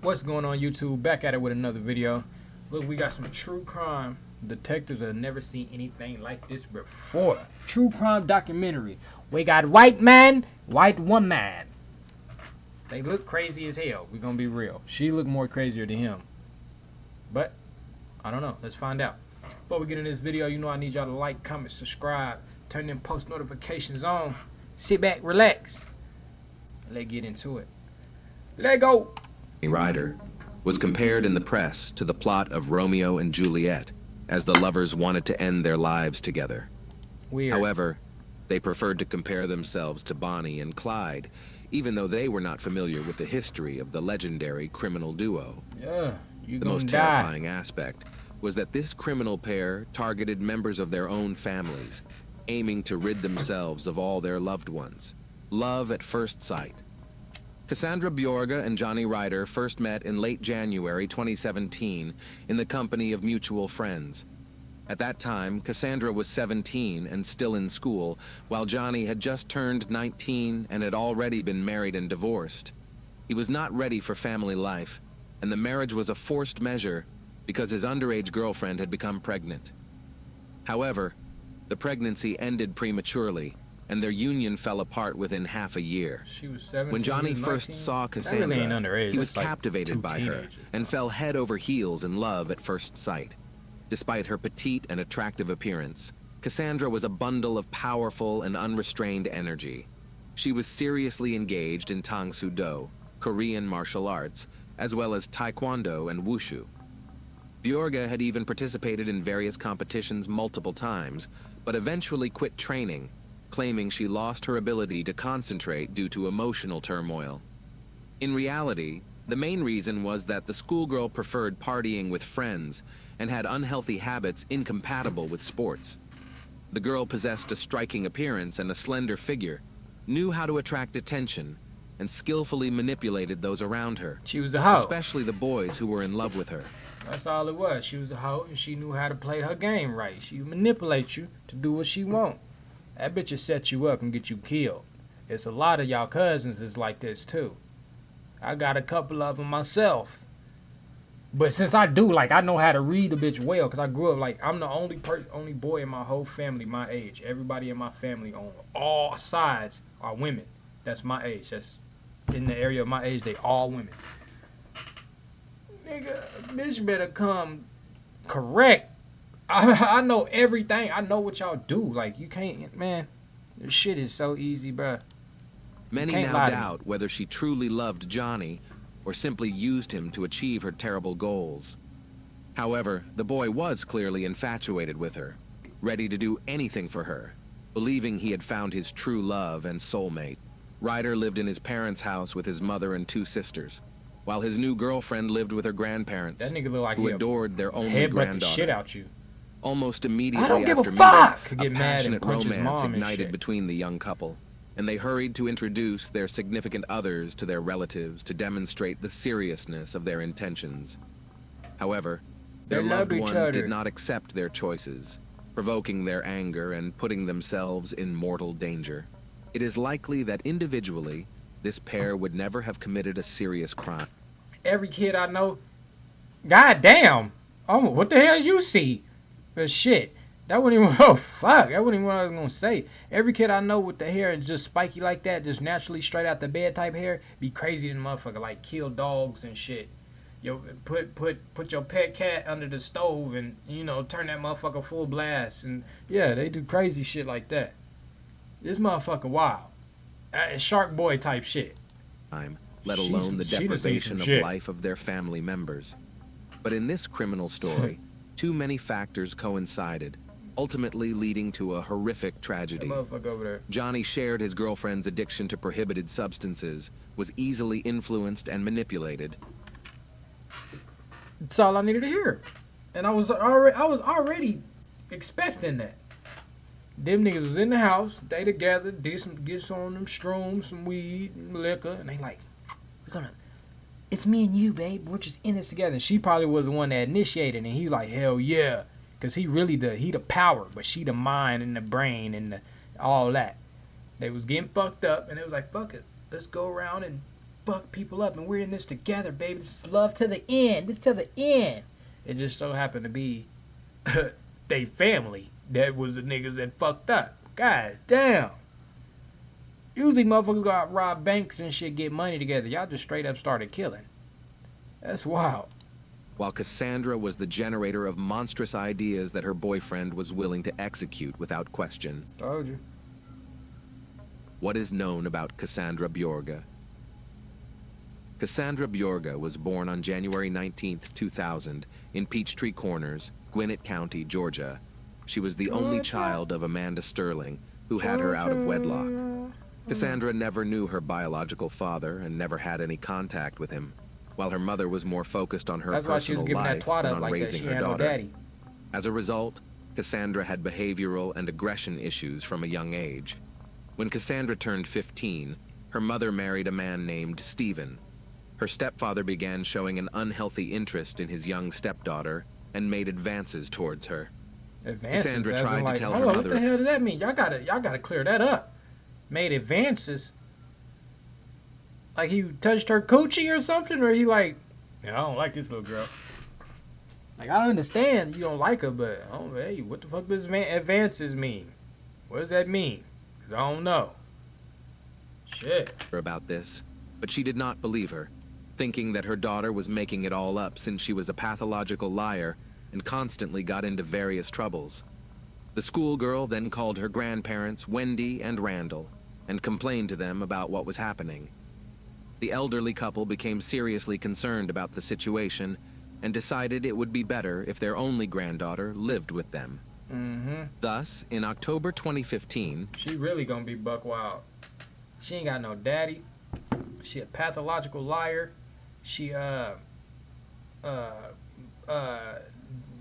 What's going on, YouTube? Back at it with another video. Look, we got some true crime. Detectives have never seen anything like this before. True crime documentary. We got white man, white woman. They look crazy as hell. We're gonna be real. She looked more crazier than him. But I don't know. Let's find out. Before we get in this video, you know I need y'all to like, comment, subscribe, turn them post notifications on. Sit back, relax. Let's get into it. Let go. Ryder was compared in the press to the plot of Romeo and Juliet, as the lovers wanted to end their lives together. Weird. However, they preferred to compare themselves to Bonnie and Clyde, even though they were not familiar with the history of the legendary criminal duo. Yeah, you The gonna most die. terrifying aspect was that this criminal pair targeted members of their own families, aiming to rid themselves of all their loved ones. Love at first sight. Cassandra Bjorga and Johnny Ryder first met in late January 2017 in the company of mutual friends. At that time, Cassandra was 17 and still in school, while Johnny had just turned 19 and had already been married and divorced. He was not ready for family life, and the marriage was a forced measure because his underage girlfriend had become pregnant. However, the pregnancy ended prematurely, and their union fell apart within half a year. She was 17. When Johnny he was first 19? saw That Cassandra, really ain't underage. he was That's like captivated two by her teenagers. and fell head over heels in love at first sight. Despite her petite and attractive appearance, Cassandra was a bundle of powerful and unrestrained energy. She was seriously engaged in Tang Soo Do, Korean martial arts, as well as Taekwondo and Wushu. Bjorga had even participated in various competitions multiple times, but eventually quit training, claiming she lost her ability to concentrate due to emotional turmoil. In reality, the main reason was that the schoolgirl preferred partying with friends and had unhealthy habits incompatible with sports. The girl possessed a striking appearance and a slender figure, knew how to attract attention, and skillfully manipulated those around her, She was a hoe. especially the boys who were in love with her. That's all it was. She was a hoe, and she knew how to play her game right. She manipulates you to do what she want. That bitch will set you up and get you killed. It's a lot of y'all cousins is like this too. I got a couple of them myself. But since I do, like, I know how to read a bitch well, because I grew up, like, I'm the only boy in my whole family my age. Everybody in my family on all sides are women. That's my age. That's in the area of my age, they all women. Nigga, bitch better come correct. I know everything. I know what y'all do. Like, you can't, man, this shit is so easy, bruh. Many can't now lie to me. doubt whether she truly loved Johnny or simply used him to achieve her terrible goals. However, the boy was clearly infatuated with her, ready to do anything for her, believing he had found his true love and soulmate. Ryder lived in his parents' house with his mother and two sisters, while his new girlfriend lived with her grandparents, That nigga look like who he adored their only headbutt the granddaughter. shit out you. Almost immediately I don't give a after fuck! meeting, Get a mad and passionate punch his romance mom and ignited shit. between the young couple, and they hurried to introduce their significant others to their relatives to demonstrate the seriousness of their intentions. However, their They loved loved each ones other. did not accept their choices, provoking their anger and putting themselves in mortal danger. It is likely that individually, this pair would never have committed a serious crime. Every kid I know, god damn. Oh, what the hell you see? But shit, that wasn't even, oh fuck, that wasn't even what I was gonna say. Every kid I know with the hair is just spiky like that, just naturally straight out the bed type hair, be crazy than motherfucker, like kill dogs and shit. Yo, put your pet cat under the stove and, you know, turn that motherfucker full blast. And yeah, they do crazy shit like that. This motherfucker wild. Shark Boy type shit. Let She's- alone the she done seen deprivation some of shit. life of their family members. But in this criminal story, too many factors coincided, ultimately leading to a horrific That tragedy. motherfucker over there. Johnny shared his girlfriend's addiction to prohibited substances, was easily influenced and manipulated. That's all I needed to hear. And I was already expecting that. Them niggas was in the house, they together, get some on them shrooms, some weed, and liquor, and they like, it's me and you, babe, we're just in this together. And she probably was the one that initiated, and he's like, hell yeah. Because he the power, but she the mind and the brain and all that. They was getting fucked up, and it was like, fuck it, let's go around and fuck people up, and we're in this together, baby. This is love to the end. This to the end. It just so happened to be they family that was the niggas that fucked up. God damn. Usually motherfuckers go out rob banks and shit, get money together. Y'all just straight up started killing. That's wild. While Cassandra was the generator of monstrous ideas that her boyfriend was willing to execute without question. Told you. What is known about Cassandra Bjorga? Cassandra Bjorga was born on January 19, 2000, in Peachtree Corners, Gwinnett County, Georgia. She was the only child of Amanda Sterling, who had her out of wedlock. Cassandra never knew her biological father and never had any contact with him, while her mother was more focused on her personal life than on raising her daughter. As a result, Cassandra had behavioral and aggression issues from a young age. When Cassandra turned 15, her mother married a man named Stephen. Her stepfather began showing an unhealthy interest in his young stepdaughter and made advances towards her. Cassandra tried to tell her mother. What the hell does that mean? Y'all gotta clear that up. Made advances. Like he touched her coochie or something, or he like, I don't like this little girl. Like I understand you don't like her, but hey, what the fuck does advances mean? What does that mean? 'Cause I don't know. Shit. About this, but she did not believe her, thinking that her daughter was making it all up since she was a pathological liar and constantly got into various troubles. The schoolgirl then called her grandparents, Wendy and Randall, and complained to them about what was happening. The elderly couple became seriously concerned about the situation and decided it would be better if their only granddaughter lived with them. Thus, in October 2015, she really gonna be buck wild. She ain't got no daddy. She a pathological liar. She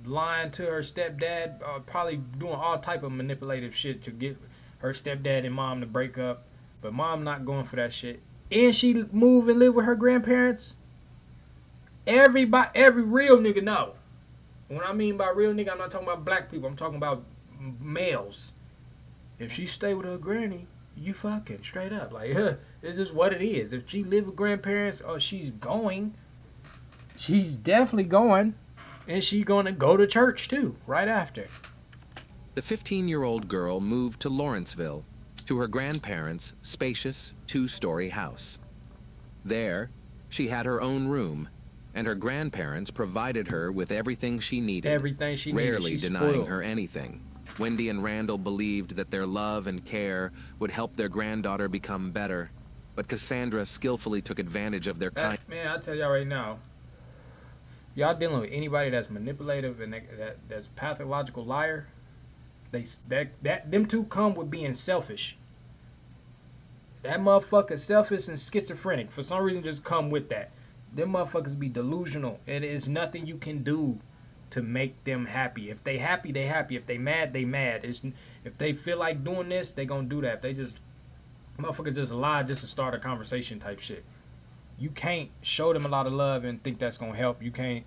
lying to her stepdad, probably doing all type of manipulative shit to get her stepdad and mom to break up, but mom not going for that shit. And she move and live with her grandparents. Every real nigga know. When I mean by real nigga, I'm not talking about black people. I'm talking about males. If she stay with her granny, you fucking straight up. Like, it's just what it is. If she live with grandparents, or she's going, she's definitely going. And she's going to go to church, too, right after. The 15-year-old girl moved to Lawrenceville, to her grandparents' spacious two-story house. There, she had her own room, and her grandparents provided her with everything she needed, rarely denying her anything. Wendy and Randall believed that their love and care would help their granddaughter become better, but Cassandra skillfully took advantage of their kindness. Man, I'll tell y'all right now, y'all dealing with anybody that's manipulative and that's pathological liar, them two come with being selfish. That motherfucker selfish and schizophrenic. For some reason, just come with that. Them motherfuckers be delusional. It is nothing you can do to make them happy. If they happy, they happy. If they mad, they mad. If they feel like doing this, they gonna do that. If they just, motherfuckers just lie just to start a conversation type shit. You can't show them a lot of love and think that's gonna help. You can't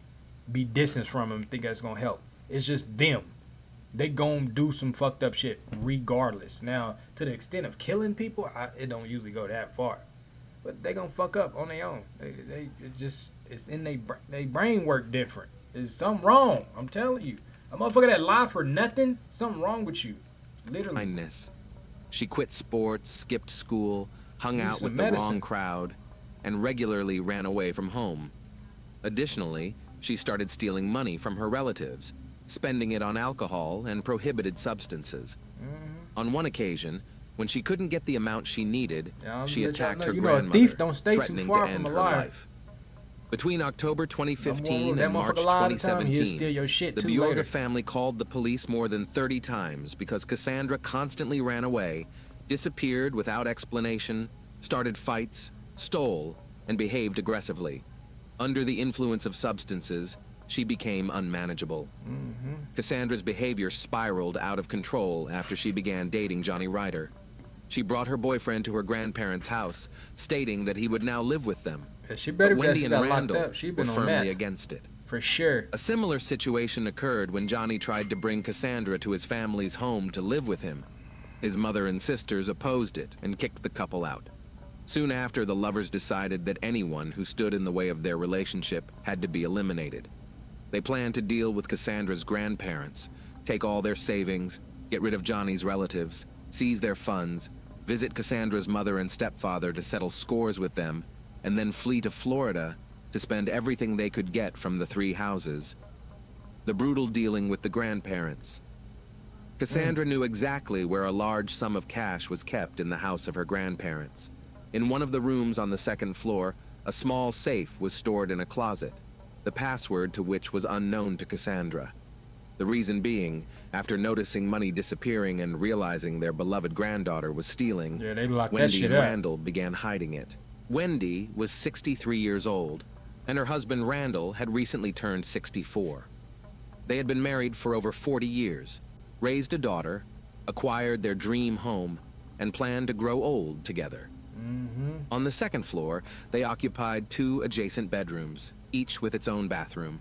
be distant from them and think that's gonna help. It's just them. They gonna do some fucked up shit regardless. Now, to the extent of killing people, it don't usually go that far. But they gonna fuck up on their own. It's in they brain work different. There's something wrong. I'm telling you. A motherfucker that lie for nothing, something wrong with you. Literally. Kindness. She quit sports, skipped school, hung out with the wrong crowd, and regularly ran away from home. Additionally, she started stealing money from her relatives, spending it on alcohol and prohibited substances. On one occasion, when she couldn't get the amount she needed, she attacked her grandmother, threatening to end her life. Between October 2015 and March 2017, the Bjorga family called the police more than 30 times because Cassandra constantly ran away, disappeared without explanation, started fights, stole, and behaved aggressively. Under the influence of substances, she became unmanageable. Cassandra's behavior spiraled out of control after she began dating Johnny Ryder. She brought her boyfriend to her grandparents' house, stating that he would now live with them. But Wendy and Randall were firmly against it. For sure. A similar situation occurred when Johnny tried to bring Cassandra to his family's home to live with him. His mother and sisters opposed it and kicked the couple out. Soon after, the lovers decided that anyone who stood in the way of their relationship had to be eliminated. They planned to deal with Cassandra's grandparents, take all their savings, get rid of Johnny's relatives, seize their funds, visit Cassandra's mother and stepfather to settle scores with them, and then flee to Florida to spend everything they could get from the 3 houses. The brutal dealing with the grandparents. Cassandra knew exactly where a large sum of cash was kept in the house of her grandparents. In one of the rooms on the 2nd floor, a small safe was stored in a closet, the password to which was unknown to Cassandra. The reason being, after noticing money disappearing and realizing their beloved granddaughter was stealing, they locked that Wendy shit and up. Randall began hiding it. Wendy was 63 years old, and her husband Randall had recently turned 64. They had been married for over 40 years, raised a daughter, acquired their dream home, and planned to grow old together. On the 2nd floor, they occupied 2 adjacent bedrooms, each with its own bathroom.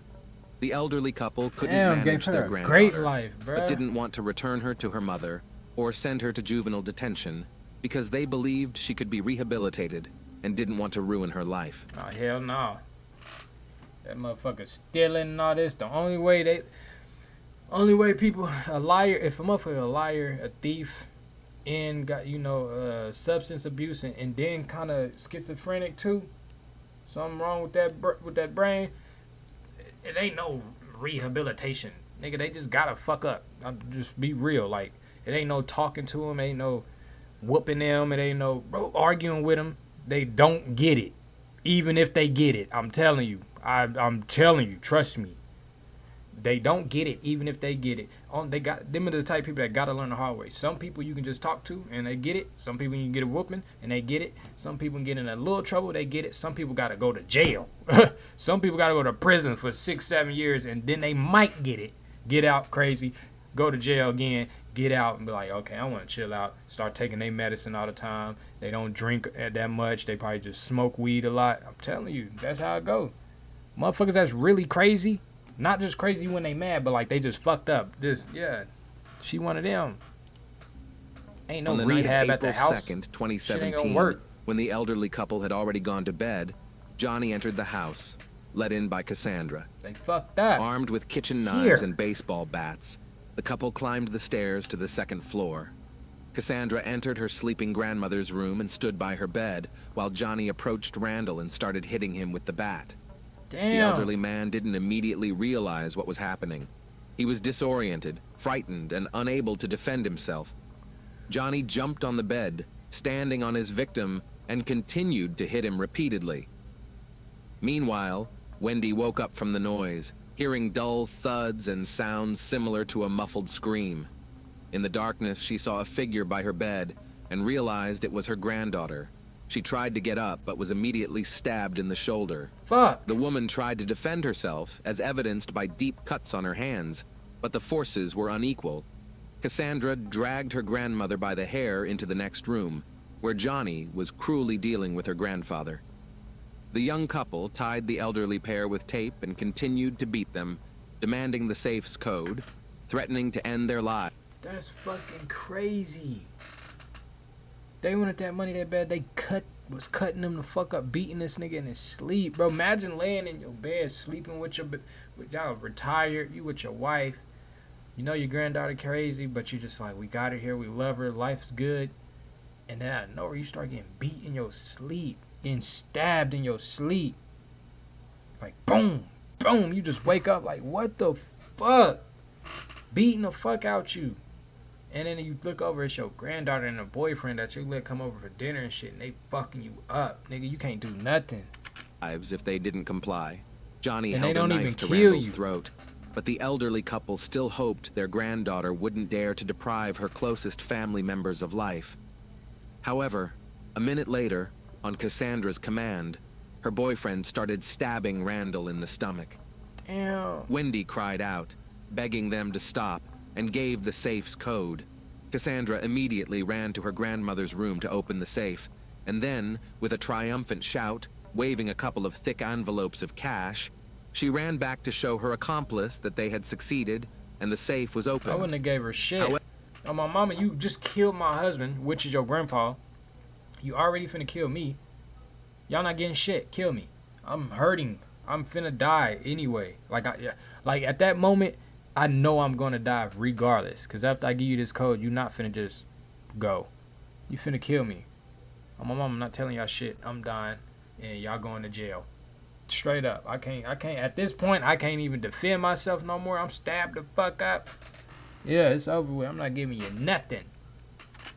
The elderly couple couldn't manage their granddaughter, great life, but didn't want to return her to her mother or send her to juvenile detention because they believed she could be rehabilitated and didn't want to ruin her life. Oh, hell no. That motherfucker stealing and all this. The only way people, a liar, if a motherfucker a liar, a thief, and got, substance abuse and then kind of schizophrenic too, something wrong with that brain, it ain't no rehabilitation. Nigga, they just gotta fuck up. I'll just be real. Like, it ain't no talking to them, ain't no whooping them, it ain't no arguing with them. They don't get it. Even if they get it, I'm telling you. I'm telling you, trust me. They don't get it, even if they get it. Them are the type of people that gotta learn the hard way. Some people you can just talk to and they get it. Some people you can get a whooping and they get it. Some people can get in a little trouble, they get it. Some people gotta go to jail. Some people gotta go to prison for 6-7 years and then they might get it. Get out crazy, go to jail again, get out and be like, okay, I want to chill out. Start taking their medicine all the time. They don't drink that much. They probably just smoke weed a lot. I'm telling you, that's how it goes. Motherfuckers that's really crazy. Not just crazy when they mad, but like they just fucked up. She one of them. Ain't no rehab at the house. On the night of April 2nd, 2017, when the elderly couple had already gone to bed, Johnny entered the house, led in by Cassandra. They fucked up. Armed with kitchen knives and baseball bats, the couple climbed the stairs to the 2nd floor. Cassandra entered her sleeping grandmother's room and stood by her bed, while Johnny approached Randall and started hitting him with the bat. Damn. The elderly man didn't immediately realize what was happening. He was disoriented, frightened, and unable to defend himself. Johnny jumped on the bed, standing on his victim, and continued to hit him repeatedly. Meanwhile, Wendy woke up from the noise, hearing dull thuds and sounds similar to a muffled scream. In the darkness, she saw a figure by her bed and realized it was her granddaughter. She tried to get up, but was immediately stabbed in the shoulder. Fuck. The woman tried to defend herself, as evidenced by deep cuts on her hands, but the forces were unequal. Cassandra dragged her grandmother by the hair into the next room, where Johnny was cruelly dealing with her grandfather. The young couple tied the elderly pair with tape and continued to beat them, demanding the safe's code, threatening to end their lives. That's fucking crazy. They wanted that money that bad. They was cutting them the fuck up, beating this nigga in his sleep, bro. Imagine laying in your bed, sleeping with y'all retired, you with your wife. You know your granddaughter crazy, but you just like, we got her here, we love her, life's good. And then out of nowhere, you start getting beat in your sleep, getting stabbed in your sleep. Like, boom, boom. You just wake up like, what the fuck? Beating the fuck out you. And then you look over, it's your granddaughter and a boyfriend that you let come over for dinner and shit, and they fucking you up. Nigga, you can't do nothing. If they didn't comply. Johnny And held a knife to Randall's throat, but the elderly couple still hoped their granddaughter wouldn't dare to deprive her closest family members of life. However, a minute later, on Cassandra's command, her boyfriend started stabbing Randall in the stomach. Damn. Wendy cried out, begging them to stop, and gave the safe's code. Cassandra immediately ran to her grandmother's room to open the safe, and then, with a triumphant shout, waving a couple of thick envelopes of cash, she ran back to show her accomplice that they had succeeded and the safe was open. I wouldn't have gave her shit. Oh, my mama, you just killed my husband, which is your grandpa. You already finna kill me. Y'all not getting shit. Kill me. I'm hurting. I'm finna die anyway. Like at that moment, I know I'm gonna die regardless. Cause after I give you this code, you not finna just go. You finna kill me. My mom, I'm not telling y'all shit. I'm dying, and y'all going to jail. Straight up. I can't. At this point, I can't even defend myself no more. I'm stabbed the fuck up. Yeah, it's over with. I'm not giving you nothing.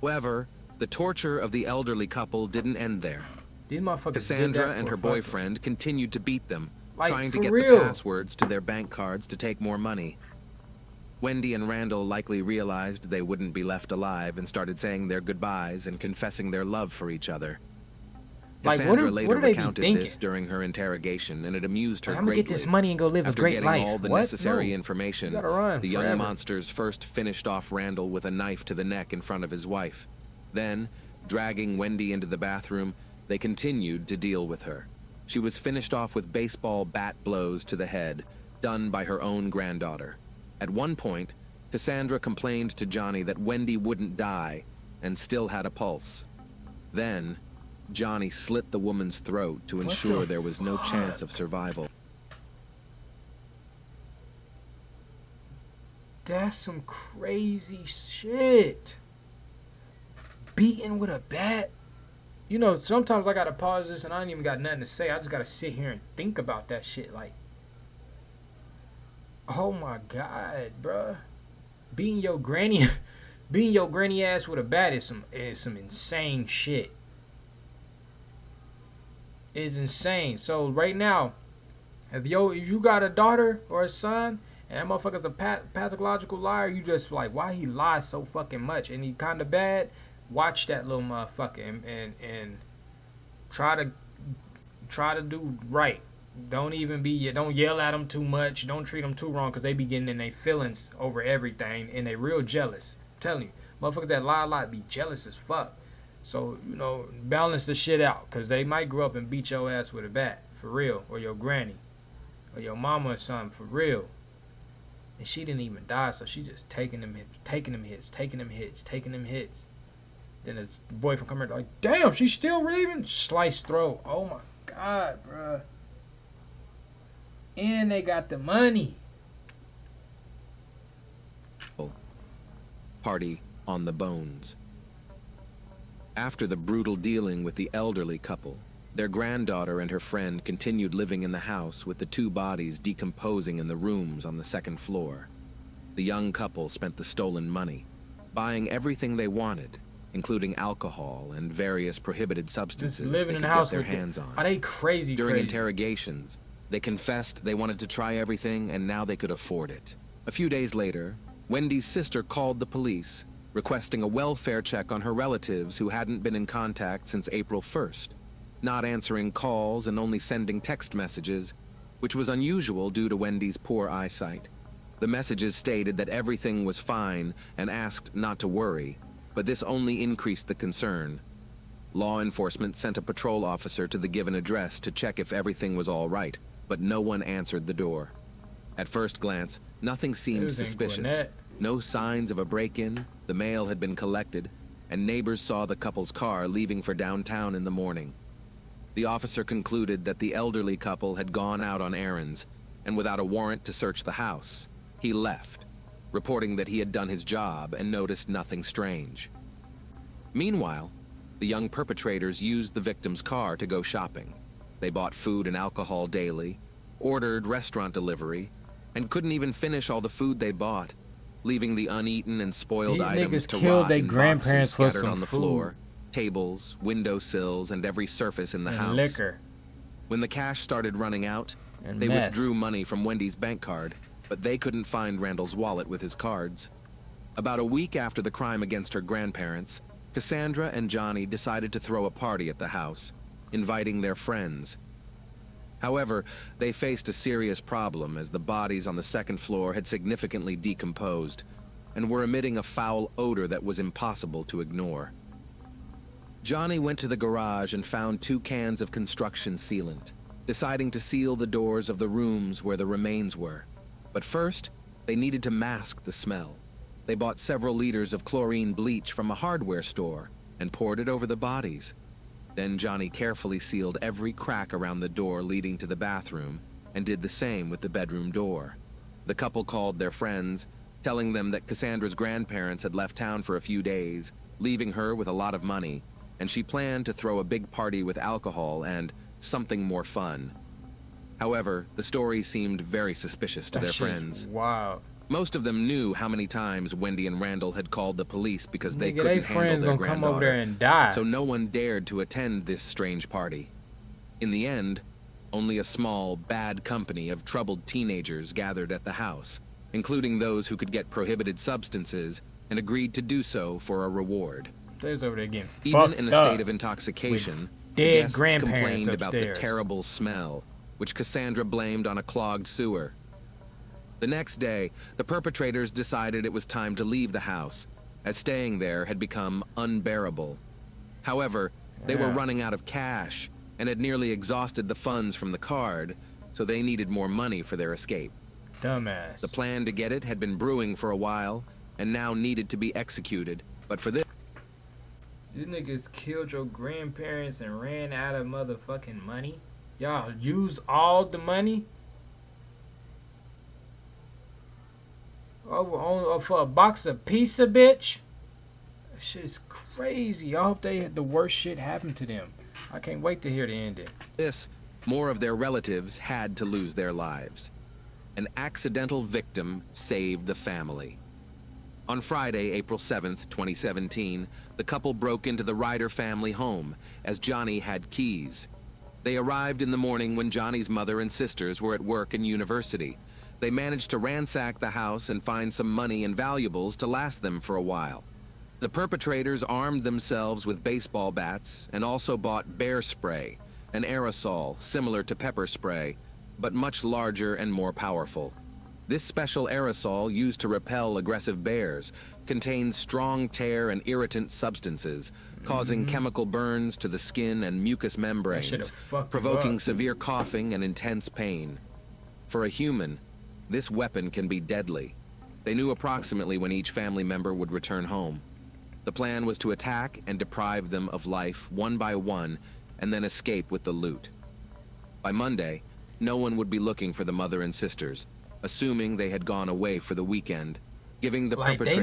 However, the torture of the elderly couple didn't end there. These motherfuckers Cassandra did that and her boyfriend continued to beat them, like, trying to for get real. the passwords to their bank cards to take more money. Wendy and Randall likely realized they wouldn't be left alive and started saying their goodbyes and confessing their love for each other. Like, Cassandra what later do they be recounted thinking? this during her interrogation, and it amused her I'm gonna greatly. get this money and go live After a great getting life. all the What? necessary No. information, You gotta run the young forever. monsters first finished off Randall with a knife to the neck in front of his wife. Then, dragging Wendy into the bathroom, they continued to deal with her. She was finished off with baseball bat blows to the head, done by her own granddaughter. At one point, Cassandra complained to Johnny that Wendy wouldn't die and still had a pulse. Then, Johnny slit the woman's throat to ensure there was no chance of survival. That's some crazy shit. Beaten with a bat. You know, sometimes I gotta pause this and I ain't even got nothing to say. I just gotta sit here and think about that shit. Like, oh my god, bruh. Beating your granny ass with a bat is some insane shit. It's insane. So right now, if you got a daughter or a son and that motherfucker's a pathological liar, you just like, why he lies so fucking much and he kind of bad. Watch that little motherfucker and try to do right. Don't yell at them too much. Don't treat them too wrong, because they be getting in their feelings over everything and they real jealous. I'm telling you, motherfuckers that lie a lot be jealous as fuck. So, you know, balance the shit out, because they might grow up and beat your ass with a bat, for real, or your granny, or your mama or something, for real. And she didn't even die, so she just taking them hits. Then his boyfriend come here like, damn, she's still breathing. Slice throat. Oh my god, bruh. And they got the money. Party on the bones. After the brutal dealing with the elderly couple, their granddaughter and her friend continued living in the house with the two bodies decomposing in the rooms on the second floor. The young couple spent the stolen money, buying everything they wanted, including alcohol and various prohibited substances they could get their hands on. Are they crazy? During interrogations, they confessed they wanted to try everything and now they could afford it. A few days later, Wendy's sister called the police, requesting a welfare check on her relatives who hadn't been in contact since April 1st, not answering calls and only sending text messages, which was unusual due to Wendy's poor eyesight. The messages stated that everything was fine and asked not to worry, but this only increased the concern. Law enforcement sent a patrol officer to the given address to check if everything was all right, but no one answered the door. At first glance, nothing seemed suspicious. No signs of a break-in, the mail had been collected, and neighbors saw the couple's car leaving for downtown in the morning. The officer concluded that the elderly couple had gone out on errands, and without a warrant to search the house, he left, reporting that he had done his job and noticed nothing strange. Meanwhile, the young perpetrators used the victim's car to go shopping. They bought food and alcohol daily, ordered restaurant delivery, and couldn't even finish all the food they bought, leaving the uneaten and spoiled items to rot in boxes scattered on the floor, tables, windowsills, and every surface in the house. Liquor. When the cash started running out, they withdrew money from Wendy's bank card, but they couldn't find Randall's wallet with his cards. About a week after the crime against her grandparents, Cassandra and Johnny decided to throw a party at the house, inviting their friends. However, they faced a serious problem as the bodies on the second floor had significantly decomposed and were emitting a foul odor that was impossible to ignore. Johnny went to the garage and found 2 cans of construction sealant, deciding to seal the doors of the rooms where the remains were. But first, they needed to mask the smell. They bought several liters of chlorine bleach from a hardware store and poured it over the bodies. Then Johnny carefully sealed every crack around the door leading to the bathroom and did the same with the bedroom door. The couple called their friends, telling them that Cassandra's grandparents had left town for a few days, leaving her with a lot of money, and she planned to throw a big party with alcohol and something more fun. However, the story seemed very suspicious to their friends. Wow. Most of them knew how many times Wendy and Randall had called the police because they Nigga, couldn't they friends handle their gonna come over granddaughter, there and die. so no one dared to attend this strange party. In the end, only a small, bad company of troubled teenagers gathered at the house, including those who could get prohibited substances and agreed to do so for a reward. There's over there again. Even in a state of intoxication, the dead guests grandparents complained about the upstairs. terrible smell, which Cassandra blamed on a clogged sewer. The next day, the perpetrators decided it was time to leave the house, as staying there had become unbearable. However, they were running out of cash and had nearly exhausted the funds from the card, so they needed more money for their escape. Dumbass. The plan to get it had been brewing for a while and now needed to be executed, but for this, You niggas killed your grandparents and ran out of motherfucking money? Y'all used all the money? For a box of pizza, bitch? That shit's crazy. I hope the worst shit happened to them. I can't wait to hear the ending. more of their relatives had to lose their lives. An accidental victim saved the family. On Friday, April 7th, 2017, the couple broke into the Ryder family home, as Johnny had keys. They arrived in the morning when Johnny's mother and sisters were at work and university. They managed to ransack the house and find some money and valuables to last them for a while. The perpetrators armed themselves with baseball bats and also bought bear spray, an aerosol similar to pepper spray, but much larger and more powerful. This special aerosol, used to repel aggressive bears, contains strong tear and irritant substances, causing chemical burns to the skin and mucous membranes, provoking severe coughing and intense pain. For a human, this weapon can be deadly. They knew approximately when each family member would return home. The plan was to attack and deprive them of life one by one, and then escape with the loot. By Monday, no one would be looking for the mother and sisters, assuming they had gone away for the weekend, giving the perpetrators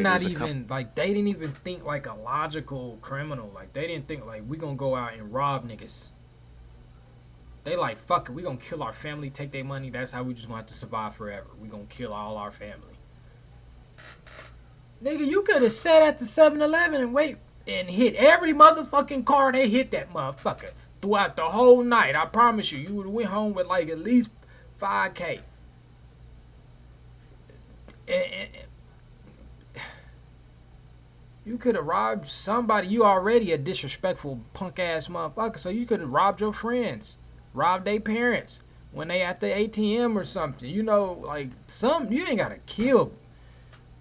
they didn't even think like a logical criminal. Like, they didn't think like, we gonna go out and rob niggas. They like, fuck it, we gonna kill our family, take their money, that's how we just gonna have to survive forever. We gonna kill all our family. Nigga, you could have sat at the 7-Eleven and wait and hit every motherfucking car they hit that motherfucker throughout the whole night. I promise you, you would have went home with like at least $5K. You could have robbed somebody. You already a disrespectful punk ass motherfucker, so you could have robbed your friends, robbed their parents when they at the ATM or something. You know, like something. You ain't gotta kill.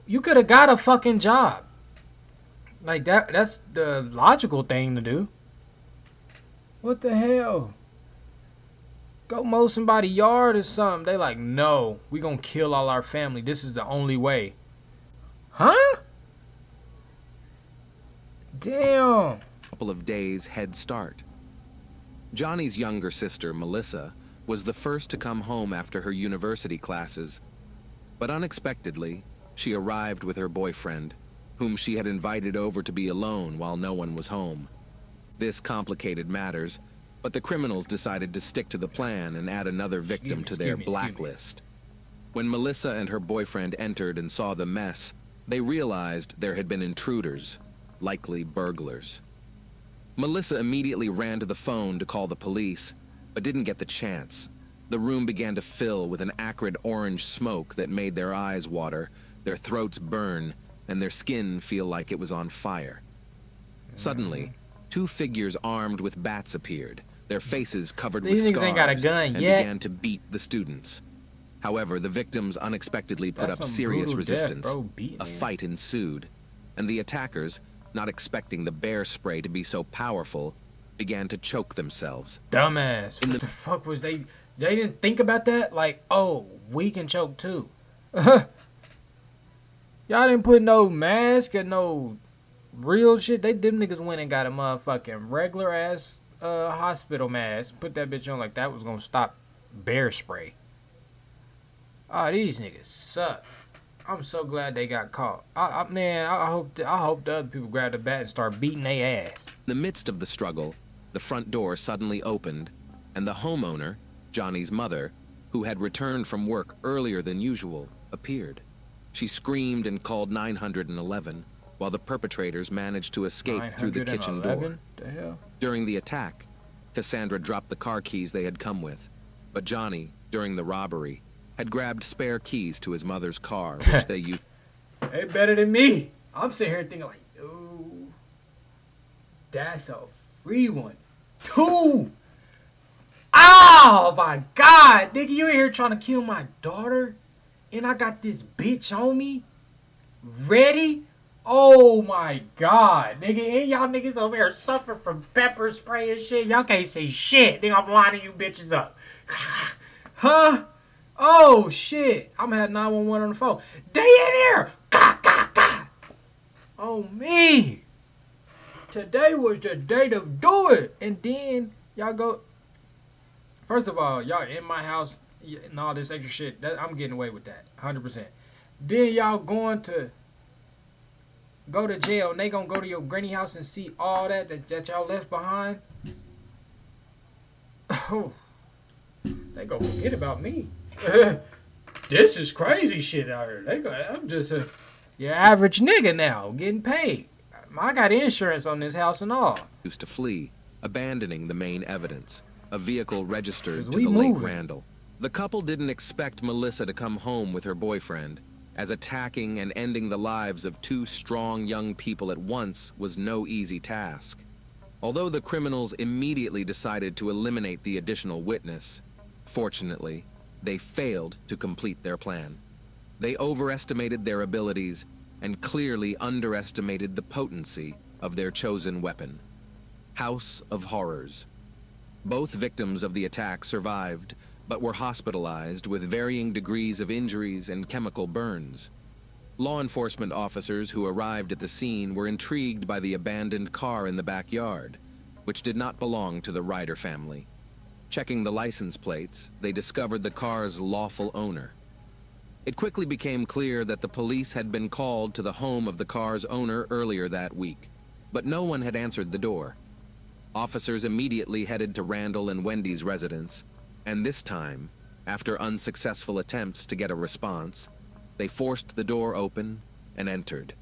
You could have got a fucking job. Like that's the logical thing to do. What the hell? Go mow somebody's yard or something. They like, no, we gonna kill all our family. This is the only way. Huh? Damn. Couple of days head start. Johnny's younger sister, Melissa, was the first to come home after her university classes. But unexpectedly, she arrived with her boyfriend, whom she had invited over to be alone while no one was home. This complicated matters, but the criminals decided to stick to the plan and add another victim to their blacklist. When Melissa and her boyfriend entered and saw the mess, they realized there had been intruders, likely burglars. Melissa immediately ran to the phone to call the police, but didn't get the chance. The room began to fill with an acrid orange smoke that made their eyes water, their throats burn, and their skin feel like it was on fire. Suddenly, two figures armed with bats appeared, their faces covered with scars, ain't got a gun and yet. began to beat the students. However, the victims unexpectedly put up serious resistance. A fight ensued, and the attackers, not expecting the bear spray to be so powerful, began to choke themselves. Dumbass. What the fuck was they? They didn't think about that? Like, oh, we can choke too. Y'all didn't put no mask or no real shit. Them niggas went and got a motherfucking regular ass hospital mask. Put that bitch on like that was gonna stop bear spray. Oh, these niggas suck. I'm so glad they got caught. I hope the other people grab the bat and start beating their ass. In the midst of the struggle, the front door suddenly opened, and the homeowner, Johnny's mother, who had returned from work earlier than usual, appeared. She screamed and called 911, while the perpetrators managed to escape through the kitchen door. The hell? During the attack, Cassandra dropped the car keys they had come with, but Johnny, during the robbery, had grabbed spare keys to his mother's car, which they used. They better than me. I'm sitting here thinking like, ooh, that's a free one. 2. Oh my God, nigga, you in here trying to kill my daughter, and I got this bitch on me, ready? Oh my God, nigga, and y'all niggas over here suffering from pepper spray and shit. Y'all can't say shit, nigga. I'm lining you bitches up. Huh? Oh shit! I'm gonna have 911 on the phone. They in here! Gah, gah, gah. Oh me! Today was the day to do it, and then y'all go. First of all, y'all in my house and all this extra shit. I'm getting away with that, 100%. Then y'all going to go to jail, and they gonna go to your granny house and see all that y'all left behind. Oh, they gonna forget about me. This is crazy shit out here. I'm just your average nigga now, getting paid. I got insurance on this house and all. Used to flee, abandoning the main evidence, a vehicle registered to we the late moving. Randall. The couple didn't expect Melissa to come home with her boyfriend, as attacking and ending the lives of 2 strong young people at once was no easy task. Although the criminals immediately decided to eliminate the additional witness, fortunately, they failed to complete their plan. They overestimated their abilities and clearly underestimated the potency of their chosen weapon. House of Horrors. Both victims of the attack survived, but were hospitalized with varying degrees of injuries and chemical burns. Law enforcement officers who arrived at the scene were intrigued by the abandoned car in the backyard, which did not belong to the Ryder family. Checking the license plates, they discovered the car's lawful owner. It quickly became clear that the police had been called to the home of the car's owner earlier that week, but no one had answered the door. Officers immediately headed to Randall and Wendy's residence, and this time, after unsuccessful attempts to get a response, they forced the door open and entered.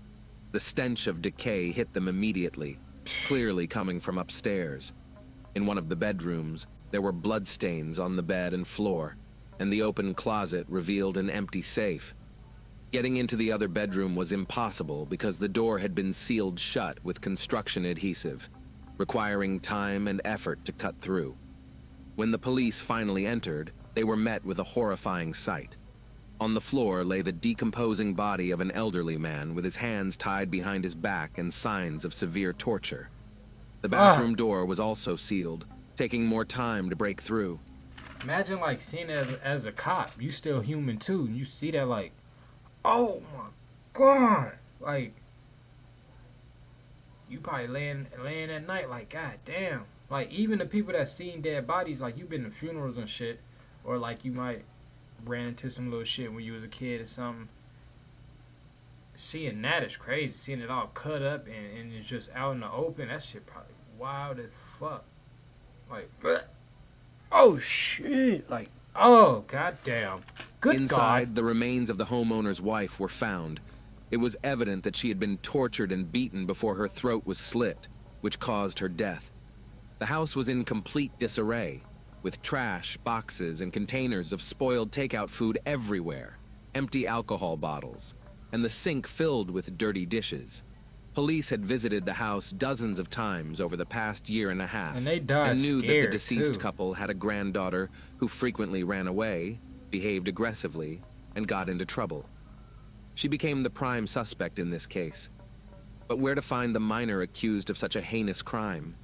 The stench of decay hit them immediately, clearly coming from upstairs. In one of the bedrooms, there were bloodstains on the bed and floor, and the open closet revealed an empty safe. Getting into the other bedroom was impossible because the door had been sealed shut with construction adhesive, requiring time and effort to cut through. When the police finally entered, they were met with a horrifying sight. On the floor lay the decomposing body of an elderly man with his hands tied behind his back and signs of severe torture. The bathroom door was also sealed, taking more time to break through. Imagine like seeing it as a cop. You still human too, and you see that like, oh my God, like you probably laying at night like, God damn. Like even the people that seen dead bodies, like you've been to funerals and shit, or like you might ran into some little shit when you was a kid or something. Seeing that is crazy. Seeing it all cut up and it's just out in the open, that shit probably wild as fuck. Like, bleh. Oh shit! Like, oh goddamn! Good Inside, God. the remains of the homeowner's wife were found. It was evident that she had been tortured and beaten before her throat was slit, which caused her death. The house was in complete disarray, with trash, boxes, and containers of spoiled takeout food everywhere, empty alcohol bottles, and the sink filled with dirty dishes. Police had visited the house dozens of times over the past year and a half, And they died knew that the scared, deceased too. couple had a granddaughter who frequently ran away, behaved aggressively, and got into trouble. She became the prime suspect in this case. But where to find the minor accused of such a heinous crime?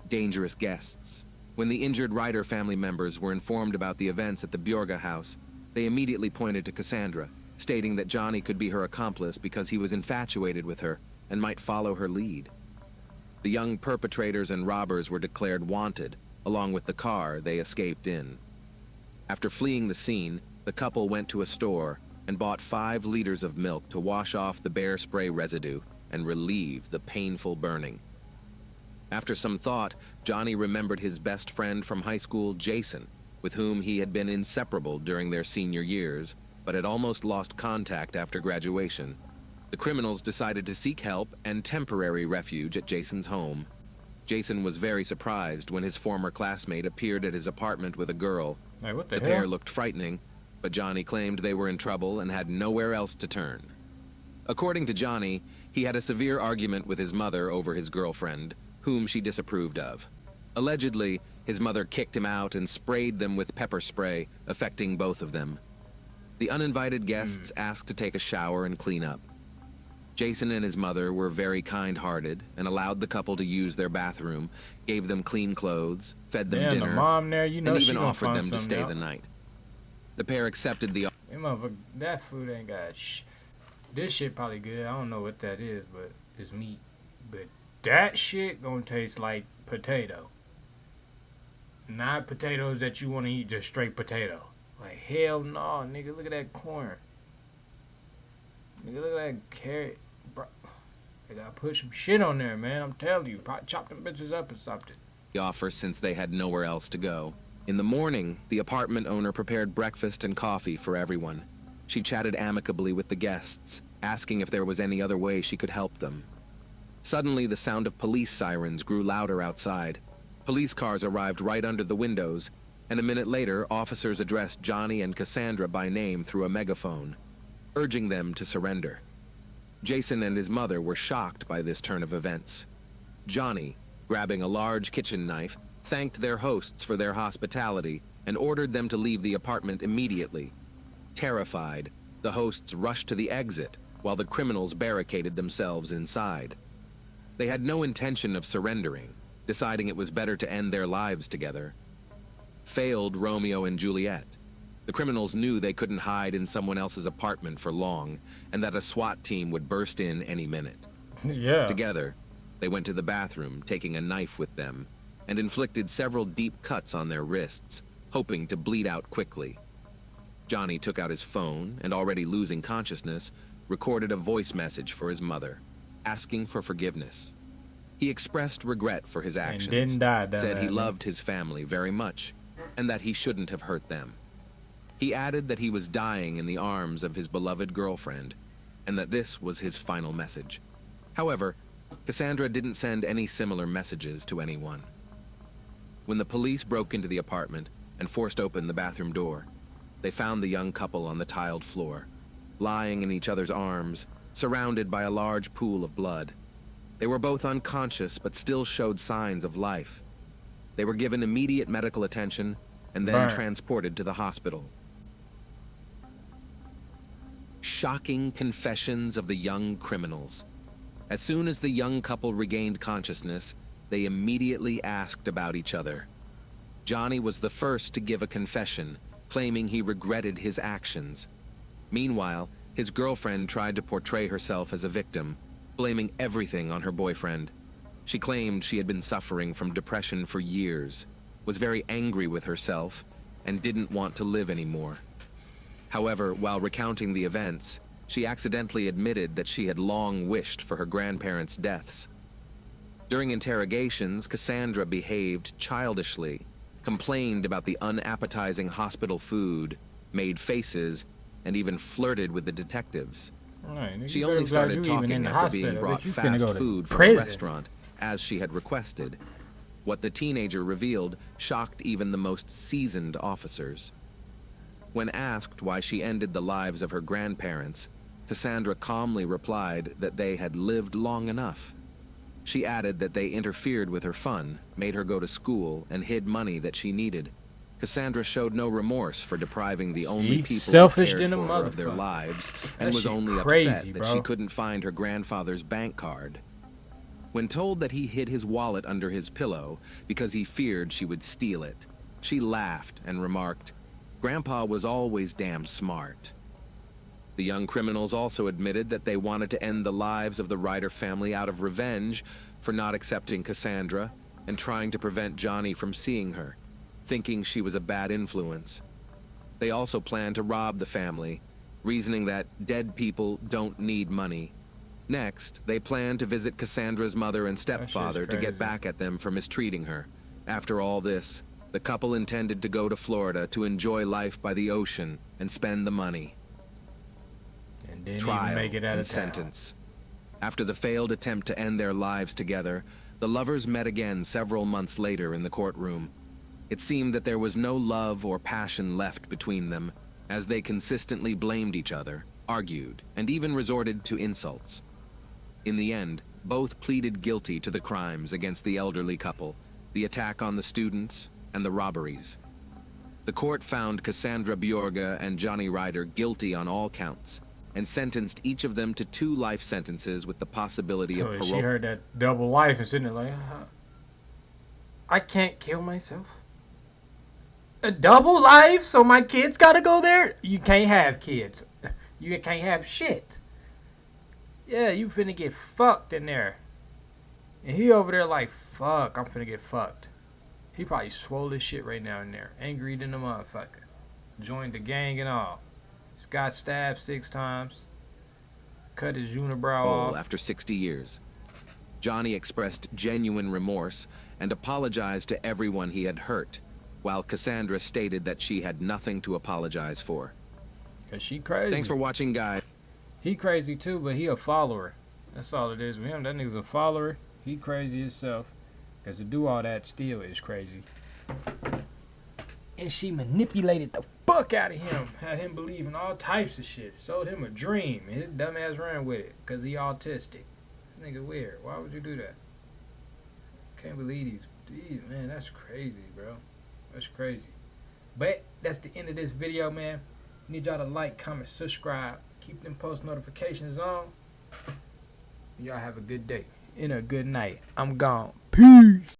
Dangerous guests. When the injured Ryder family members were informed about the events at the Bjorga house, they immediately pointed to Cassandra, stating that Johnny could be her accomplice because he was infatuated with her and might follow her lead. The young perpetrators and robbers were declared wanted, along with the car they escaped in. After fleeing the scene, the couple went to a store and bought 5 liters of milk to wash off the bear spray residue and relieve the painful burning. After some thought, Johnny remembered his best friend from high school, Jason, with whom he had been inseparable during their senior years, but had almost lost contact after graduation. The criminals decided to seek help and temporary refuge at Jason's home. Jason was very surprised when his former classmate appeared at his apartment with a girl. Hey, what the pair hell? looked frightening, but Johnny claimed they were in trouble and had nowhere else to turn. According to Johnny, he had a severe argument with his mother over his girlfriend, whom she disapproved of. Allegedly, his mother kicked him out and sprayed them with pepper spray, affecting both of them. The uninvited guests asked to take a shower and clean up. Jason and his mother were very kind-hearted and allowed the couple to use their bathroom, gave them clean clothes, fed them dinner, the mom there, you know, and she even gonna offered find them to stay something the out. night. The pair accepted the Hey, motherfucker, that food ain't got this shit probably good. I don't know what that is, but it's meat. But that shit gonna taste like potato. Not potatoes that you want to eat, just straight potato. Like, hell no, nigga, look at that corn. Nigga, look at that carrot. Bro, they gotta put some shit on there, man. I'm telling you, chop them bitches up or something. offer since they had nowhere else to go. In the morning, the apartment owner prepared breakfast and coffee for everyone. She chatted amicably with the guests, asking if there was any other way she could help them. Suddenly, the sound of police sirens grew louder outside. Police cars arrived right under the windows, and a minute later, officers addressed Johnny and Cassandra by name through a megaphone, urging them to surrender. Jason and his mother were shocked by this turn of events. Johnny, grabbing a large kitchen knife, thanked their hosts for their hospitality and ordered them to leave the apartment immediately. Terrified, the hosts rushed to the exit while the criminals barricaded themselves inside. They had no intention of surrendering, deciding it was better to end their lives together. Failed Romeo and Juliet. The criminals knew they couldn't hide in someone else's apartment for long, and that a SWAT team would burst in any minute. Yeah. Together, they went to the bathroom, taking a knife with them, and inflicted several deep cuts on their wrists, hoping to bleed out quickly. Johnny took out his phone and, already losing consciousness, recorded a voice message for his mother, asking for forgiveness. He expressed regret for his actions, didn't die, said he dumbass. loved his family very much, and that he shouldn't have hurt them. He added that he was dying in the arms of his beloved girlfriend, and that this was his final message. However, Cassandra didn't send any similar messages to anyone. When the police broke into the apartment and forced open the bathroom door, they found the young couple on the tiled floor, lying in each other's arms, surrounded by a large pool of blood. They were both unconscious but still showed signs of life. They were given immediate medical attention and then Burn. transported to the hospital. Shocking confessions of the young criminals. As soon as the young couple regained consciousness, they immediately asked about each other. Johnny was the first to give a confession, claiming he regretted his actions. Meanwhile, his girlfriend tried to portray herself as a victim, blaming everything on her boyfriend. She claimed she had been suffering from depression for years, was very angry with herself, and didn't want to live anymore. However, while recounting the events, she accidentally admitted that she had long wished for her grandparents' deaths. During interrogations, Cassandra behaved childishly, complained about the unappetizing hospital food, made faces, and even flirted with the detectives. Right, nigga, She you only better started glad you even in talking the after being hospital, brought bitch. You finna fast go to food from prison. a restaurant, as she had requested. What the teenager revealed shocked even the most seasoned officers. When asked why she ended the lives of her grandparents, Cassandra calmly replied that they had lived long enough. She added that they interfered with her fun, made her go to school, and hid money that she needed. Cassandra showed no remorse for depriving the only She people selfish who cared than a for her of their motherfucker. lives, That and was shit only crazy, upset that bro. she couldn't find her grandfather's bank card. When told that he hid his wallet under his pillow because he feared she would steal it, she laughed and remarked, "Grandpa was always damn smart." The young criminals also admitted that they wanted to end the lives of the Ryder family out of revenge for not accepting Cassandra and trying to prevent Johnny from seeing her, thinking she was a bad influence. They also planned to rob the family, reasoning that dead people don't need money. Next, they planned to visit Cassandra's mother and stepfather to get back at them for mistreating her. After all this, the couple intended to go to Florida to enjoy life by the ocean and spend the money. And didn't Trial even make it out and of town. sentence. After the failed attempt to end their lives together, the lovers met again several months later in the courtroom. It seemed that there was no love or passion left between them, as they consistently blamed each other, argued, and even resorted to insults. In the end, both pleaded guilty to the crimes against the elderly couple, the attack on the students, and the robberies. The court found Cassandra Bjorga and Johnny Ryder guilty on all counts, and sentenced each of them to 2 life sentences with the possibility of parole. She heard that double life and sitting there like, I can't kill myself. A double life, so my kids gotta go there? You can't have kids. You can't have shit. Yeah, you finna get fucked in there. And he over there like, fuck, I'm finna get fucked. He probably swole his shit right now in there. Angry than the motherfucker. Joined the gang and all. Got stabbed 6 times. Cut his unibrow off. After 60 years. Johnny expressed genuine remorse and apologized to everyone he had hurt, while Cassandra stated that she had nothing to apologize for. Cause she crazy. Thanks for watching, guys. He crazy too, but he a follower. That's all it is with him. That nigga's a follower. He crazy himself. Cause to do all that still is crazy. And she manipulated the fuck out of him. Had him believing all types of shit. Sold him a dream. And his dumb ass ran with it. Cause he autistic. This nigga weird. Why would you do that? Can't believe these man, that's crazy, bro. That's crazy. But that's the end of this video, man. Need y'all to like, comment, subscribe. Keep them post notifications on. Y'all have a good day and a good night. I'm gone. Peace.